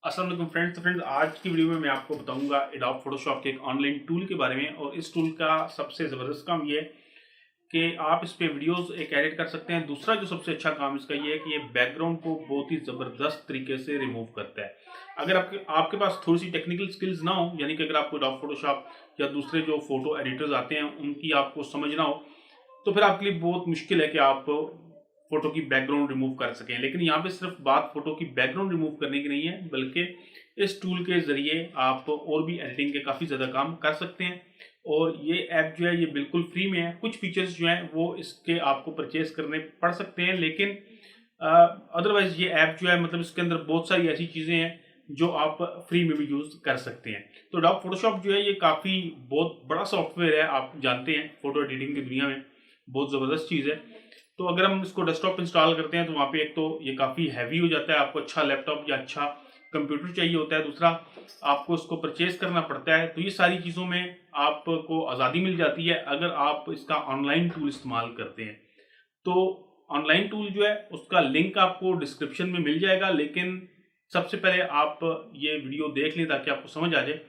अस्सलाम वालेकुम फ्रेंड्स। आज की वीडियो में मैं आपको बताऊंगा एडोब फोटोशॉप के एक ऑनलाइन टूल के बारे में। और इस टूल का सबसे ज़बरदस्त काम ये है कि आप इस पे वीडियोस एक एडिट कर सकते हैं। दूसरा जो सबसे अच्छा काम इसका ये है कि ये बैकग्राउंड को बहुत ही ज़बरदस्त तरीके से रिमूव करता है। अगर आपके पास थोड़ी सी टेक्निकल स्किल्स ना हो, यानी कि अगर आपको एडोब फोटोशॉप या दूसरे जो फोटो एडिटर्स आते हैं उनकी आपको समझ ना हो, तो फिर आपके लिए बहुत मुश्किल है कि आप फोटो की बैकग्राउंड रिमूव कर सकें। लेकिन यहाँ पे सिर्फ बात फोटो की बैकग्राउंड रिमूव करने की नहीं है, बल्कि इस टूल के जरिए आप और भी एडिटिंग के काफ़ी ज़्यादा काम कर सकते हैं। और ये ऐप जो है ये बिल्कुल फ्री में है। कुछ फीचर्स जो हैं वो इसके आपको परचेज करने पड़ सकते हैं, लेकिन अदरवाइज ये ऐप जो है मतलब इसके अंदर बहुत सारी ऐसी चीज़ें हैं जो आप फ्री में भी यूज़ कर सकते हैं। तो एडोब फोटोशॉप जो है ये काफ़ी बहुत बड़ा सॉफ्टवेयर है, आप जानते हैं फोटो एडिटिंग की दुनिया में बहुत ज़बरदस्त चीज़ है। तो अगर हम इसको डेस्कटॉप इंस्टॉल करते हैं तो वहाँ पे एक तो ये काफ़ी हैवी हो जाता है, आपको अच्छा लैपटॉप या अच्छा कंप्यूटर चाहिए होता है। दूसरा आपको इसको परचेज करना पड़ता है। तो ये सारी चीज़ों में आपको आज़ादी मिल जाती है अगर आप इसका ऑनलाइन टूल इस्तेमाल करते हैं। तो ऑनलाइन टूल जो है उसका लिंक आपको डिस्क्रिप्शन में मिल जाएगा, लेकिन सबसे पहले आप ये वीडियो देख लें ताकि आपको समझ आ जाए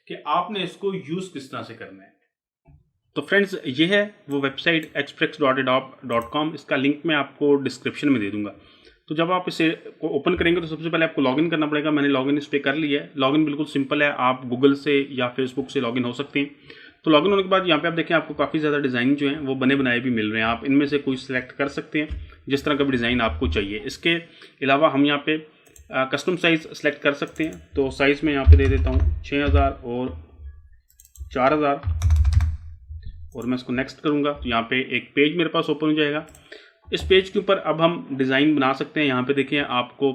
कि आपने इसको यूज़ किस तरह से करना है। तो फ्रेंड्स ये है वो वेबसाइट exprex.adobe.com। इसका लिंक मैं आपको डिस्क्रिप्शन में दे दूंगा। तो जब आप इसे को ओपन करेंगे तो सबसे पहले आपको लॉगिन करना पड़ेगा। मैंने लॉगिन इस पर कर लिया है। लॉगिन बिल्कुल सिंपल है, आप गूगल से या फेसबुक से लॉगिन हो सकते हैं। तो लॉगिन होने के बाद यहाँ पे आप देखें आपको काफ़ी ज़्यादा डिज़ाइन जो हैं वो बने बनाए भी मिल रहे हैं। आप इनमें से कोई सिलेक्ट कर सकते हैं जिस तरह का भी डिज़ाइन आपको चाहिए। इसके अलावा हम यहाँ पे कस्टम साइज़ सेलेक्ट कर सकते हैं। तो साइज़ मैं यहाँ पे दे देता हूँ 6000 और 4000 और मैं इसको नेक्स्ट करूँगा तो यहाँ पे एक पेज मेरे पास ओपन हो जाएगा। इस पेज के ऊपर अब हम डिज़ाइन बना सकते हैं। यहाँ पे देखिए आपको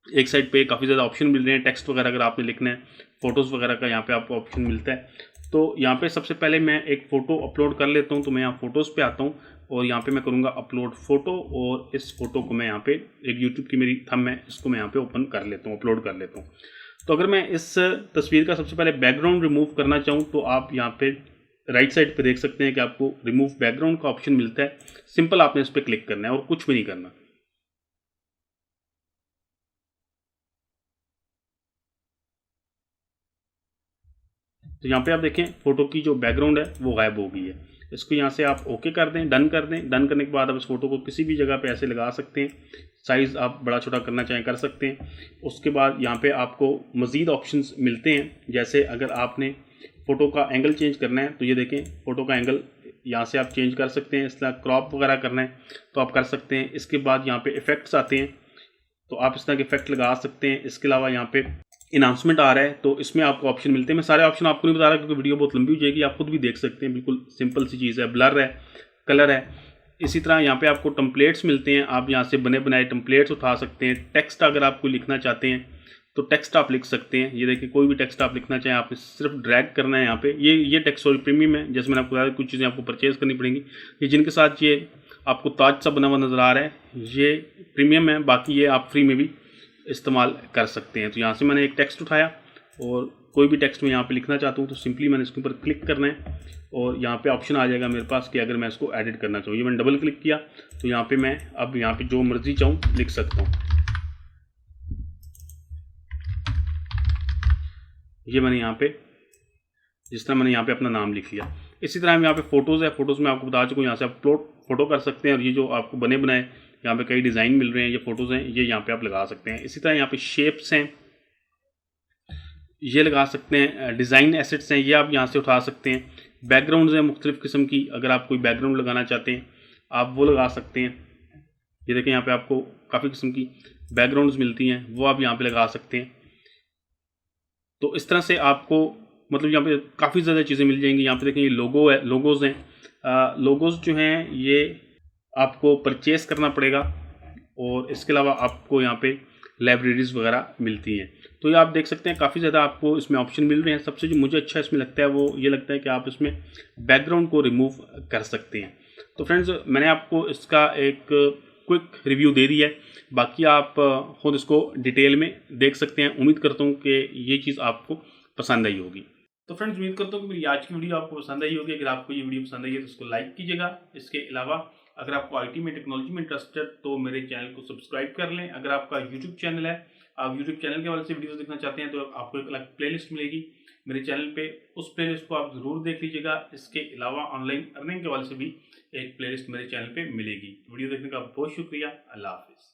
एक साइड पे काफ़ी ज़्यादा ऑप्शन मिल रहे हैं। टेक्स्ट वगैरह अगर आपने लिखना है, फ़ोटोज़ वगैरह का यहाँ पे आपको ऑप्शन मिलता है। तो यहाँ पे सबसे पहले मैं एक फ़ोटो अपलोड कर लेता हूँ। तो मैं यहाँ फ़ोटोज़ पे आता हूँ और यहाँ पे मैं करूँगा अपलोड फ़ोटो। और इस फ़ोटो को मैं यहाँ पे एक यूट्यूब की मेरी थंब है, इसको मैं यहाँ पे ओपन कर लेता हूँ, अपलोड कर लेता हूँ। तो अगर मैं इस तस्वीर का सबसे पहले बैकग्राउंड रिमूव करना चाहूँ तो आप यहाँ पे राइट साइड पे देख सकते हैं कि आपको रिमूव बैकग्राउंड का ऑप्शन मिलता है। सिंपल आपने इस पर क्लिक करना है और कुछ भी नहीं करना। तो यहाँ पे आप देखें फोटो की जो बैकग्राउंड है वो गायब हो गई है। इसको यहाँ से आप ओके कर दें, डन कर दें। डन करने के बाद आप इस फोटो को किसी भी जगह पे ऐसे लगा सकते हैं। साइज़ आप बड़ा छोटा करना चाहें कर सकते हैं। उसके बाद यहाँ पे आपको मज़ीद ऑप्शंस मिलते हैं। जैसे अगर आपने फ़ोटो का एंगल चेंज करना है तो ये देखें फ़ोटो का एंगल यहाँ से आप चेंज कर सकते हैं। इसका क्रॉप वगैरह करना है तो आप कर सकते हैं। इसके बाद यहाँ पे इफ़ेक्ट्स आते हैं तो आप इस तरह के इफेक्ट लगा सकते हैं। इसके अलावा यहाँ पे इनाउंसमेंट आ रहा है तो इसमें आपको ऑप्शन मिलते हैं। मैं सारे ऑप्शन आपको नहीं बता रहा क्योंकि वीडियो बहुत लंबी हो जाएगी, आप खुद भी देख सकते हैं। बिल्कुल सिंपल सी चीज़ है, ब्लर है, कलर है। इसी तरह यहाँ पे आपको टेम्पलेट्स मिलते हैं, आप यहाँ से बने बनाए टेम्पलेट्स उठा सकते हैं। टेक्स्ट अगर आपको लिखना चाहते हैं तो टेक्स्ट आप लिख सकते हैं। ये देखिए कोई भी टेक्स्ट आप लिखना चाहें, आपने सिर्फ ड्रैग करना है यहाँ पे। ये टेक्स्ट सॉरी प्रीमियम है, जैसे मैंने आपको बताया कुछ चीज़ें आपको परचेज़ करनी पड़ेंगी। ये जिनके साथ ये आपको ताज सा बना हुआ नज़र आ रहा है ये प्रीमियम है, बाकी ये आप फ्री में भी इस्तेमाल कर सकते हैं। तो यहाँ से मैंने एक टेक्स्ट उठाया और कोई भी टेक्स्ट मैं यहाँ पे लिखना चाहता हूँ तो सिंपली मैंने इसके ऊपर क्लिक करना है और यहाँ पे ऑप्शन आ जाएगा मेरे पास कि अगर मैं इसको एडिट करना चाहूँ। ये मैंने डबल क्लिक किया तो यहाँ पे मैं अब यहाँ पे जो मर्जी चाहूँ लिख सकता हूँ। ये मैंने यहाँ पे जिस तरह मैंने यहाँ पे अपना नाम लिख लिया। इसी तरह हम यहाँ पे फ़ोटोज़ है, फ़ोटोज़ में आपको बता चुका हूँ, यहाँ से आप अपलोड फ़ोटो कर सकते हैं। और ये जो आपको बने बनाए यहाँ पे कई डिज़ाइन मिल रहे हैं, ये फ़ोटोज़ हैं, ये यहाँ पे आप लगा सकते हैं। इसी तरह यहाँ पे शेप्स हैं, ये लगा सकते हैं। डिज़ाइन एसेट्स हैं, ये आप यहाँ से उठा सकते हैं। बैकग्राउंड्स हैं मुख्तलिफ़ किस्म की, अगर आप कोई बैकग्राउंड लगाना चाहते हैं आप वो लगा सकते हैं। ये देखें यहाँ पे आपको काफ़ी किस्म की बैकग्राउंड्स मिलती हैं, वो आप यहाँ पे लगा सकते हैं। तो इस तरह से आपको मतलब यहाँ पे काफ़ी ज़्यादा चीज़ें मिल जाएंगी। यहाँ पे देखें ये लोगो है, लोगोज़ हैं। लोगोज़ जो हैं ये आपको परचेज़ करना पड़ेगा और इसके अलावा आपको यहाँ पे लाइब्रेरीज़ वगैरह मिलती हैं। तो ये आप देख सकते हैं काफ़ी ज़्यादा आपको इसमें ऑप्शन मिल रहे हैं। सबसे जो मुझे अच्छा इसमें लगता है वो ये लगता है कि आप इसमें बैकग्राउंड को रिमूव कर सकते हैं। तो फ्रेंड्स मैंने आपको इसका एक क्विक रिव्यू दे दिया है, बाकी आप खुद इसको डिटेल में देख सकते हैं। उम्मीद करता हूँ कि ये चीज़ आपको पसंद आई होगी। तो फ्रेंड्स उम्मीद करता हूँ कि मेरी आज की वीडियो आपको पसंद आई होगी। अगर आपको ये वीडियो पसंद आई है तो इसको लाइक कीजिएगा। इसके अलावा अगर आपको आईटी में टेक्नोलॉजी में इंटरेस्ट है तो मेरे चैनल को सब्सक्राइब कर लें। अगर आपका यूट्यूब चैनल है आप यूट्यूब चैनल के हवाले से वीडियोस देखना चाहते हैं तो आपको एक अलग प्लेलिस्ट मिलेगी मेरे चैनल पे, उस प्लेलिस्ट को आप ज़रूर देख लीजिएगा। इसके अलावा ऑनलाइन अर्निंग के हवाले से भी एक प्लेलिस्ट मेरे चैनल पे मिलेगी। वीडियो देखने का बहुत शुक्रिया। अल्लाह हाफिज़।